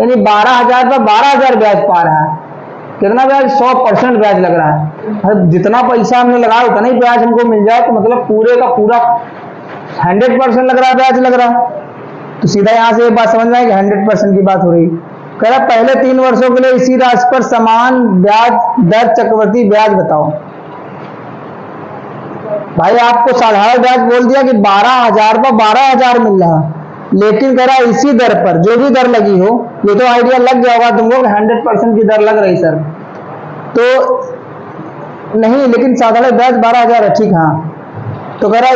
S1: यानी 12,000 पर 12,000 ब्याज पा रहा है, कितना ब्याज? 100% ब्याज लग रहा है। जितना पैसा हमने लगाया उतना ही ब्याज हमको मिल जाए, तो मतलब पूरे का पूरा 100% लग रहा है, ब्याज लग रहा है। तो सीधा यहाँ से एक बात समझ में आई कि 100% की बात हो रही। कह रहा पहले 3 वर्षों के लिए इसी राशि पर समान ब्याज दर चक्रवृद्धि ब्याज बताओ। भाई आपको साधारण ब्याज बोल दिया कि 12,000 पर 12,000 मिल रहा, लेकिन कह रहा इसी दर पर जो भी दर लगी हो, ये तो आइडिया लग जाएगा तुमको कि 100% की दर लग रही सर, तो नहीं, लेकिन साधारण ब्याज 12,000 है। ठीक, हाँ, तो कह रहा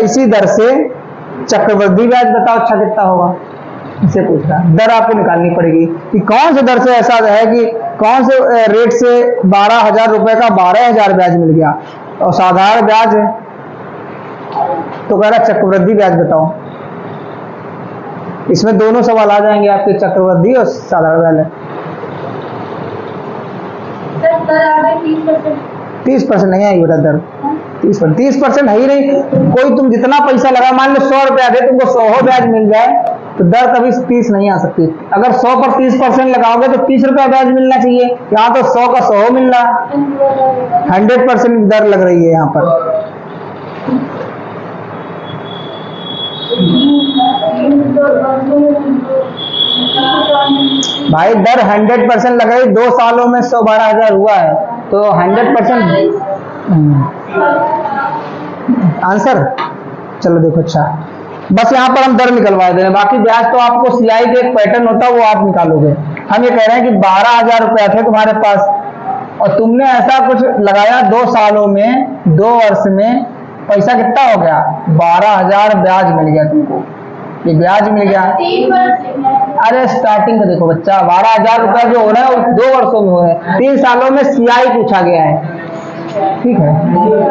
S1: इसी दर से चक्रवृद्धि ब्याज बताओ। अच्छा कितना होगा, इसे पूछ रहा। दर आपको निकालनी पड़ेगी कि कौन से दर से ऐसा है कि कौन से रेट से 12,000 रुपए का 12,000 ब्याज मिल गया? और साधारण ब्याज है तो कह रहा चक्रवृद्धि ब्याज बताओ। इसमें दोनों सवाल आ जाएंगे आपके, चक्रवृद्धि और साधारण ब्याज। 30% नहीं आई बेटा दर, 30% है ही नहीं। कोई तुम जितना पैसा लगा, मान लो 100 रुपया दे, तुमको 100 ब्याज मिल जाए तो दर कभी 30 नहीं आ सकती। अगर 100 पर 30% लगाओगे तो 30 रुपया ब्याज मिलना चाहिए, यहाँ तो 100 का 100 मिल रहा, 100% दर लग रही है यहाँ पर। भाई दर 100% लगाई, 2 सालों में 112,000 हुआ है तो 100% आंसर। चलो देखो, अच्छा बस यहाँ पर हम दर निकलवा दे रहे हैं, बाकी ब्याज तो आपको सीआई के एक पैटर्न होता है वो आप निकालोगे। हम ये कह रहे हैं कि 12,000 रुपया थे तुम्हारे पास और तुमने ऐसा कुछ लगाया 2 सालों में, 2 वर्ष में पैसा कितना हो गया? 12,000 ब्याज मिल गया तुमको, ये ब्याज मिल गया। अरे स्टार्टिंग का देखो बच्चा, 12,000 रुपया जो हो रहा है वो 2 वर्षों में हो रहा है, 3 सालों में सीआई पूछा गया है, ठीक है।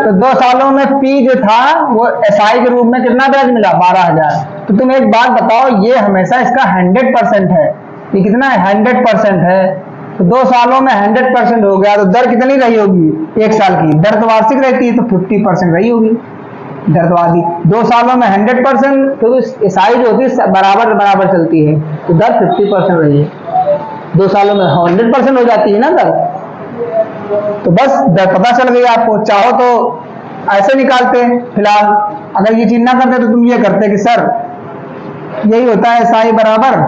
S1: तो 2 सालों में पी जो था वो एसआई के रूप में कितना ब्याज मिला? 12,000। तो तुम एक बात बताओ, ये हमेशा इसका 100% है, ये कितना है? 100% है। तो 2 सालों में 100% हो गया तो दर कितनी रही होगी? 1 साल की दर तो वार्षिक रहती है तो 50% रही होगी दर तो आधी। 2 सालों में 100%, क्योंकि एसआई जो होती है बराबर बराबर चलती है तो दर 50% रही है। 2 सालों में 100% हो जाती है ना दर, तो बस दर पता चल गई आपको। चाहो तो ऐसे निकालते, फिलहाल अगर ये चीज ना करते तो तुम ये करते कि सर यही होता है एसआई बराबर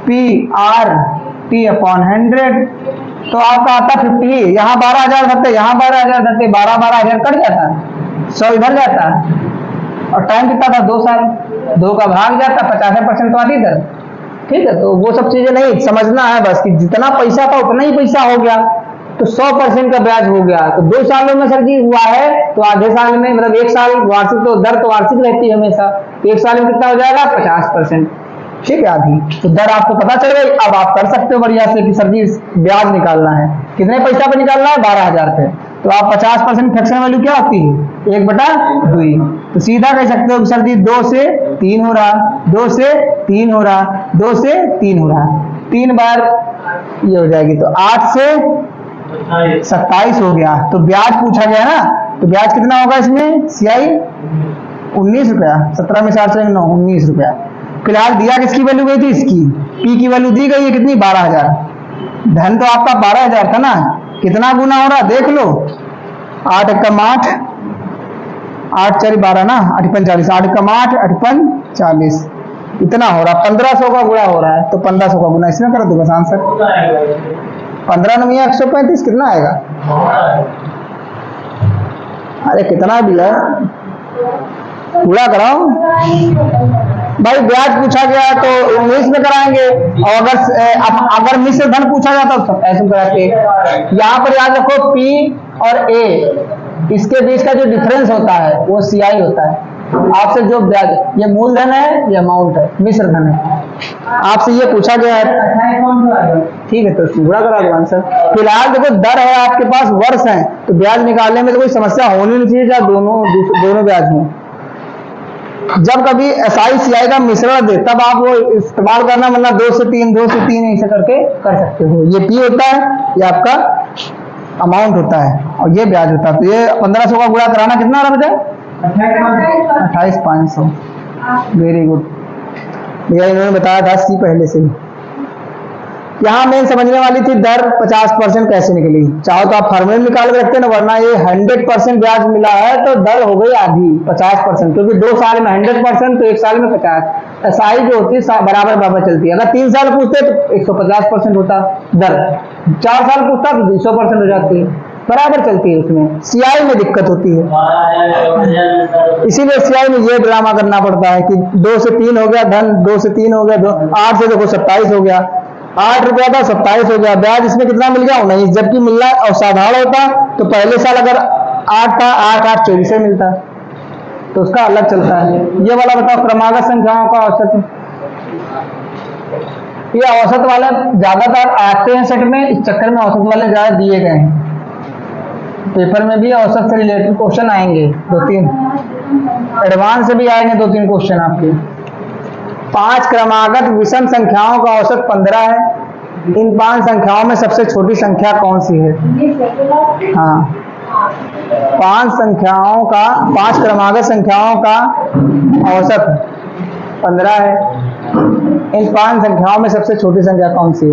S1: पी आर टी अपॉन 100, तो आपका आता 50। यहाँ 12,000 धरते, यहाँ 12,000 धरते, 12,000 कट जाता, 100 इधर जाता और टाइम कितना था? 2 साल, 2 का भाग जाता, 50% तो आती दर, ठीक है। तो वो सब चीजें नहीं समझना है, बस कि जितना पैसा था उतना ही पैसा हो गया तो 100% का ब्याज हो गया। तो 2 सालों में सर जी हुआ है तो आधे साल में, मतलब 1 साल वार्षिक, तो दर तो वार्षिक रहती है हमेशा, 1 साल में कितना हो जाएगा? 50%, ठीक है, आधी। तो दर आपको पता चल गई। अब आप कर सकते हो बढ़िया से कि सर जी ब्याज निकालना है, कितने पैसा पे निकालना है? 12,000 पे। तो आप 50% फ्रैक्शन वैल्यू क्या होती है? 1/2। तो सीधा कह सकते हो कि सर जी 2 से 3 हो रहा, 2 से 3 हो रहा, 2 से 3 हो रहा, 3 बार ये हो जाएगी तो 8 से 27 हो गया। तो ब्याज पूछा गया ना, तो ब्याज कितना होगा इसमें? सीआई 19 रुपया, 17 में 4 से 9, 19 रुपया। फिलहाल दिया किसकी वैल्यू गई थी? इसकी, पी की वैल्यू दी गई है कितनी? 12,000। धन तो आपका 12,000 था ना, कितना गुना हो रहा देख लो, 8 एकम 8, 8 4 12 ना, 8 5 40, 8 एकम 8, 8 5 40, इतना हो रहा, 1500 का गुणा हो रहा है। तो 1500 का गुणा इसमें करो तो बस आंसर 15 9 135 कितना आएगा? अरे कितना भी है, पूरा कराओ भाई। ब्याज पूछा गया तो 19 में कराएंगे, और अगर मिश्र धन पूछा जाता तो ऐसे कराते। यहाँ पर याद रखो पी और ए, इसके बीच का जो डिफरेंस होता है वो सीआई होता है। आपसे जो ब्याज, ये मूलधन है, ये अमाउंट है, मिश्र धन है, आपसे ये पूछा गया है, ठीक है। तो पूरा करा दो आंसर। फिलहाल देखो दर है आपके पास, वर्ष है, तो ब्याज निकालने में तो कोई समस्या होनी नहीं चाहिए, चाहे दोनों ब्याज हों। जब कभी एसआई सीआई का मिश्रण दे तब आप वो इस्तेमाल करना, मतलब 2 से 3, 2 से 3 ऐसे करके कर सकते हो। ये पी होता है, ये आपका अमाउंट होता है और ये ब्याज होता है। तो ये 1500 का गुणा कराना कितना रह जाए? 28,500। वेरी गुड भैया, इन्होंने बताया था सी पहले से ही। यहाँ मेन समझने वाली थी दर 50% कैसे निकली। चाहो तो आप फॉर्मूले निकाल के रखते ना, वरना ये 100% ब्याज मिला है तो दर हो गई आधी 50%, क्योंकि 2 साल में 100% तो 1 साल में 50। एसआई जो होती है बराबर बराबर चलती है। अगर 3 साल पूछते तो 150% होता दर, 4 साल पूछता तो 200% हो जाती है, बराबर चलती है। उसमें सीआई में दिक्कत होती है, इसीलिए सीआई में ये ड्रामा करना पड़ता है कि 2 से 3 हो गया धन, 2 से 3 हो गया, 8 से देखो 27 हो गया, 8 रुपया था 27 हो गया। ब्याज इसमें कितना मिल गया? 19, जबकि मिल रहा है। और साधारण होता तो पहले साल अगर 8 था, 8 8 24 से मिलता, तो उसका अलग चलता है। ये वाला बताओ, क्रमागत संख्याओं का औसत ये औसत वाले ज्यादातर आते हैं सेट में, इस चक्कर में औसत वाले ज्यादा दिए गए हैं। पेपर में भी औसत से रिलेटेड क्वेश्चन आएंगे, 2-3 एडवांस से भी आएंगे, 2-3 क्वेश्चन आपके। 5 क्रमागत विषम संख्याओं का औसत 15 है। इन 5 संख्याओं में सबसे छोटी संख्या कौन सी है? हाँ, 5 क्रमागत संख्याओं का औसत 15 है। इन 5 संख्याओं में सबसे छोटी संख्या कौन सी है?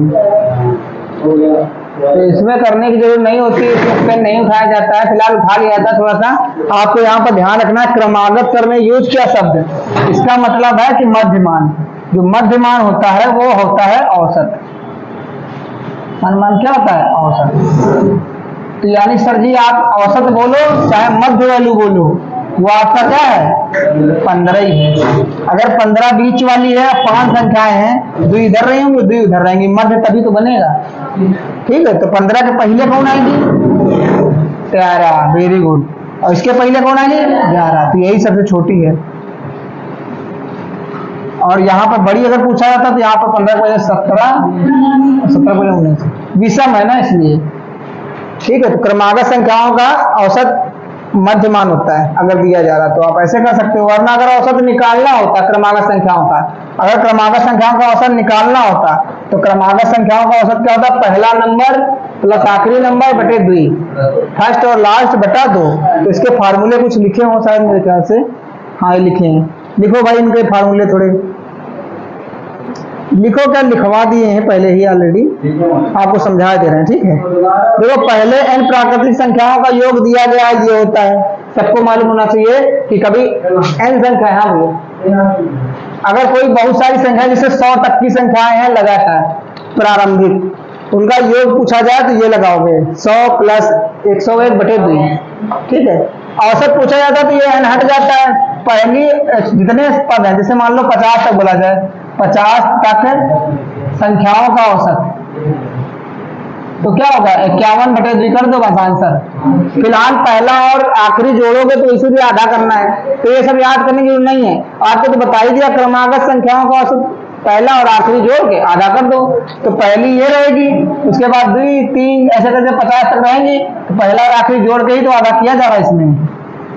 S1: तो इसमें करने की जरूरत नहीं होती, इसमें पेन नहीं उठाया जाता है, फिलहाल उठा लिया जाता है। थोड़ा सा आपको यहाँ पर ध्यान रखना है, क्रमागत करने यूज किया शब्द, इसका मतलब है कि मध्यमान। जो मध्यमान होता है वो होता है औसत। अनुमान क्या होता है? औसत। तो यानी सर जी आप औसत बोलो चाहे मध्य वैल्यू बोलो, वो आपका क्या है? 15 ही है। अगर 15 बीच वाली है, 5 संख्याएं हैं, 2 इधर रही होंगी 2 उधर रहेंगी, मध्य तभी तो बनेगा। ठीक है, तो 15 के पहले कौन आएगी? 13। Very good. और इसके पहले कौन आएगी? 11। तो यही सबसे छोटी है। और यहाँ पर बड़ी अगर पूछा जाता तो यहाँ पर 15 के पहले 17, 17 पहले 19। विषम है ना इसलिए। ठीक है, तो क्रमागत संख्याओं का औसत मध्यमान होता है अगर दिया जा रहा, तो आप ऐसे कर सकते हो। वरना अगर औसत निकालना होता क्रमागत संख्याओं का, अगर क्रमागत संख्याओं का औसत निकालना होता तो क्रमागत संख्याओं का औसत क्या होता? पहला नंबर प्लस आखिरी नंबर बटे 2, फर्स्ट और लास्ट बटा 2। तो इसके फार्मूले कुछ लिखे हो शायद मेरे ख्याल से। हाँ, ये लिखे हैं। लिखो भाई इनके फार्मूले थोड़े लिखो, क्या लिखवा दिए हैं पहले ही ऑलरेडी, आपको समझा दे रहे हैं। ठीक है, देखो पहले n प्राकृतिक संख्याओं का योग दिया गया है, ये होता है। सबको मालूम होना चाहिए कि कभी n संख्या है, अगर कोई बहुत सारी संख्या जैसे 100 तक की संख्याएं हैं लगातार प्रारंभिक, उनका योग पूछा जाए तो ये लगाओगे 100 प्लस 101 बटे 2। ठीक है, औसत पूछा जाता है तो ये n हट जाता है। पहली जितने पद है, जैसे मान लो 50 तक बोला जाए, 50 तक संख्याओं का औसत, तो क्या होगा? 51 बटे 2 कर दो बस आंसर। फिलहाल पहला और आखिरी जोड़ोगे तो इसे भी आधा करना है, तो ये सब याद करने की जरूरत नहीं है। आपको तो बता ही दिया क्रमागत संख्याओं का औसत पहला और आखिरी जोड़ के आधा कर दो, तो पहली ये रहेगी, उसके बाद 2, 3 ऐसे करके 50 तक रहेंगी। तो पहला और आखिरी जोड़ के ही तो आधा किया जा रहा है इसमें,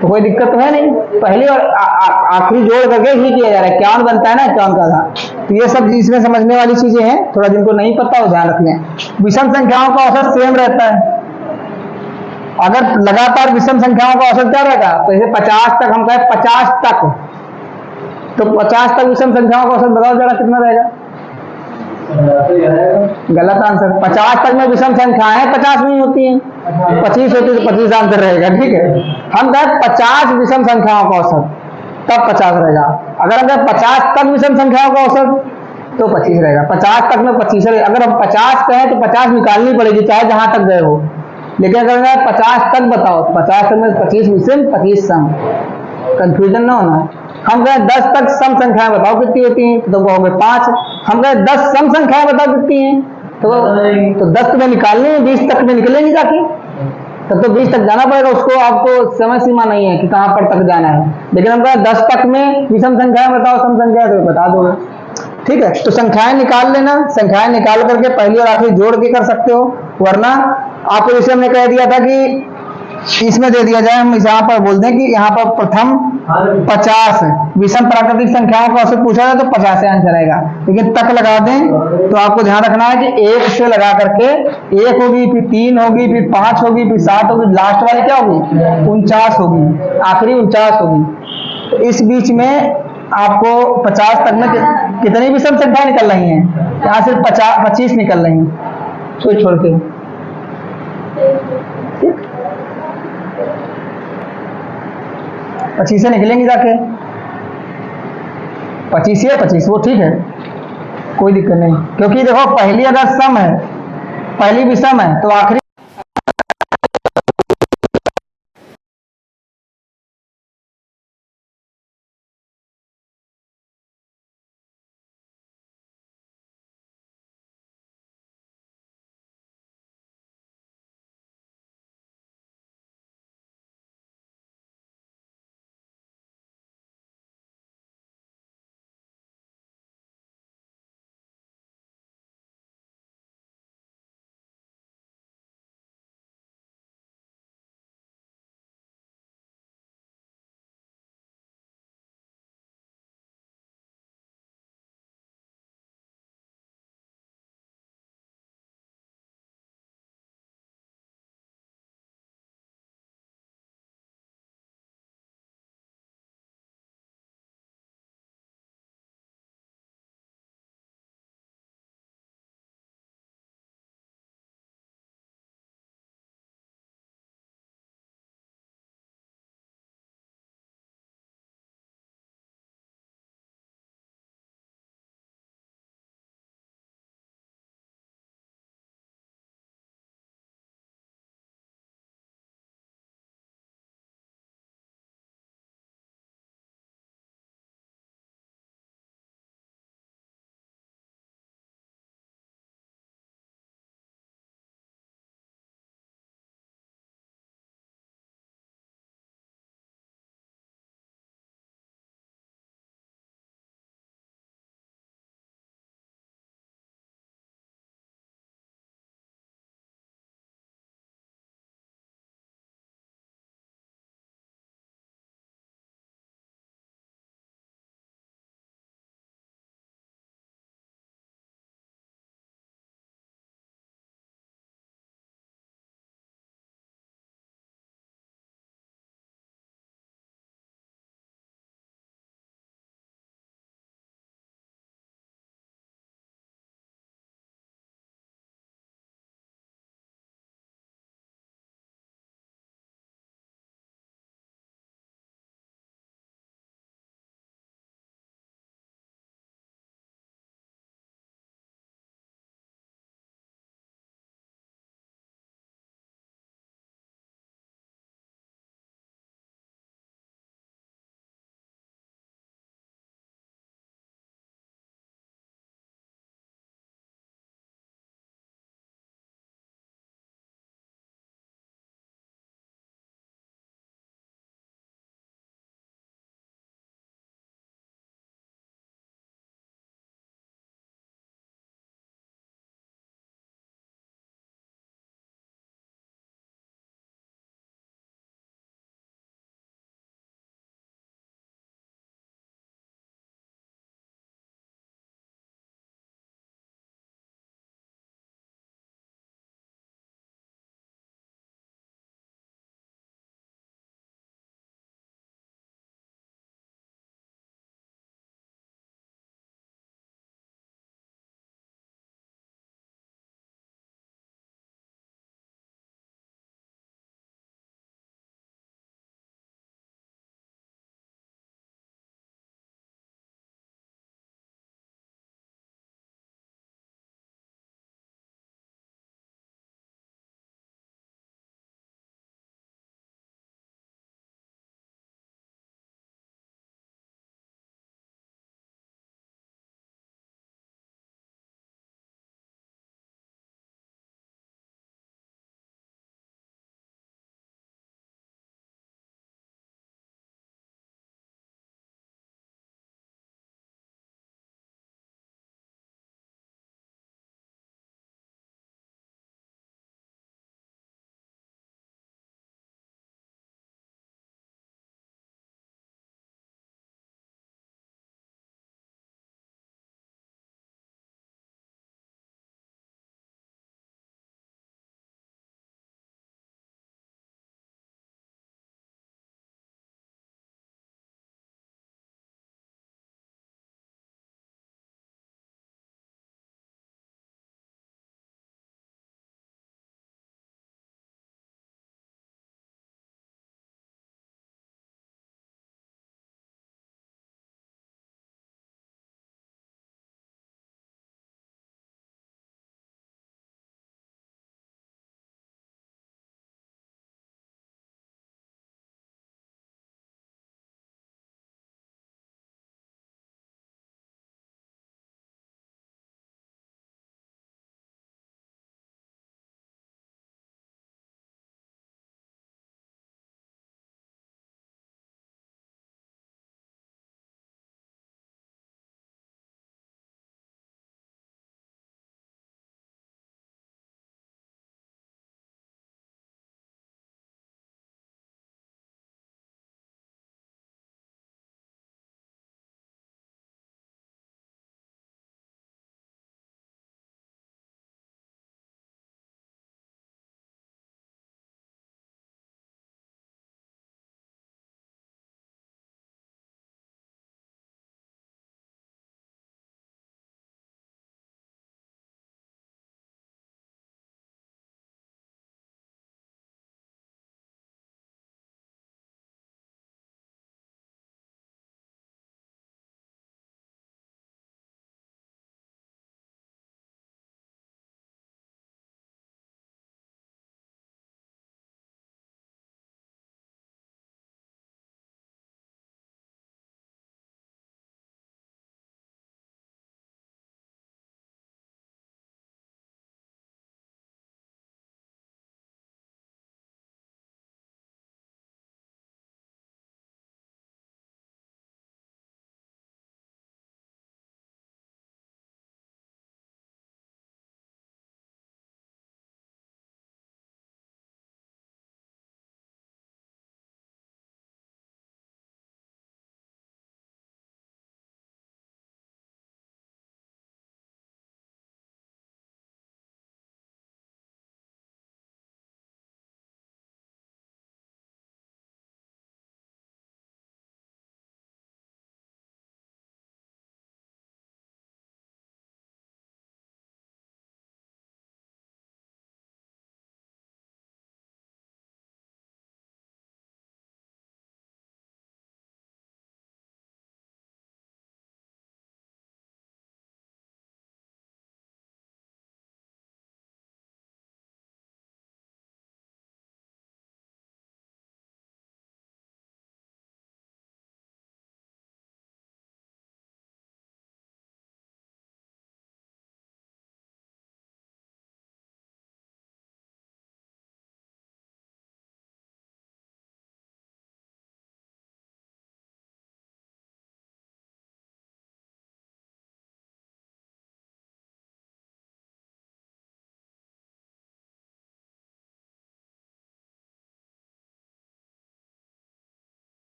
S1: तो कोई दिक्कत तो है नहीं। पहली और आखिरी जोड़ करके ही किया जा रहा है। 51 बनता है ना, 51 का आधा। तो ये सब इसमें समझने वाली चीजें हैं, थोड़ा जिनको नहीं पता हो ध्यान रखना। विषम संख्याओं का औसत सेम रहता है। अगर लगातार विषम संख्याओं का औसत क्या रहेगा? तो जैसे 50 तक हम कहें 50 तक, तो 50 तक विषम संख्याओं का औसत बताओ जरा कितना रहेगा? गलत आंसर। 50 तक में विषम संख्याएं 50 नहीं होती हैं, 25 होती है, तो 25 आंसर रहेगा। ठीक है, हम कहें 50 विषम संख्याओं का औसत, तब 50 रहेगा। अगर 50 तक विषम संख्याओं का औसत तो 25 रहेगा। 50 तक में 25 रहेगा। अगर हम 50 कहें तो 50 निकालनी पड़ेगी चाहे जहां तक गए हो। लेकिन अगर 50 तक बताओ, 50 तक में 25 विषम 25 सम, कंफ्यूजन ना होना। हम कहें 10 तक सम संख्याएं बताओ कितनी होती हैं, तो कहोगे 5। हम कहें 10 सम संख्याएं बताओ कितनी हैं, तो 10 तुम्हें निकालनी है, 20 तक में निकलेंगी जाके, तब तो 20 तक जाना पड़ेगा। उसको आपको समय सीमा नहीं है कि कहां पर तक जाना है। लेकिन हम कहें 10 तक में विषम संख्याएं बताओ, सम संख्या, तो बता दोगे। ठीक है, तो संख्याएं निकाल लेना। संख्याएं निकाल करके पहली और आखिरी जोड़ के कर सकते हो। वरना आपको जैसे हमने कह दिया था कि इसमें दे दिया जाए, हम यहाँ पर बोल दें कि यहाँ पर प्रथम 50 विषम प्राकृतिक संख्याओं का औसत पूछा जाए तो 50 से आंसर आएगा। लेकिन तक लगा दें तो आपको ध्यान रखना है कि 1 से लगा करके 1 होगी, फिर 3 होगी, फिर 5 होगी, फिर 7 होगी, लास्ट वाली क्या होगी? 49 होगी, आखिरी 49 होगी। तो इस बीच में आपको 50 तक में कितनी विषम संख्याएं निकल रही हैं? यहाँ सिर्फ 25 निकल रही हैं, छोड़ छोड़ के। ठीक, 25 से निकलेंगे जाके, 25 है 25, वो ठीक है, कोई दिक्कत नहीं। क्योंकि देखो पहली अगर सम है, पहली विषम है, तो आखिरी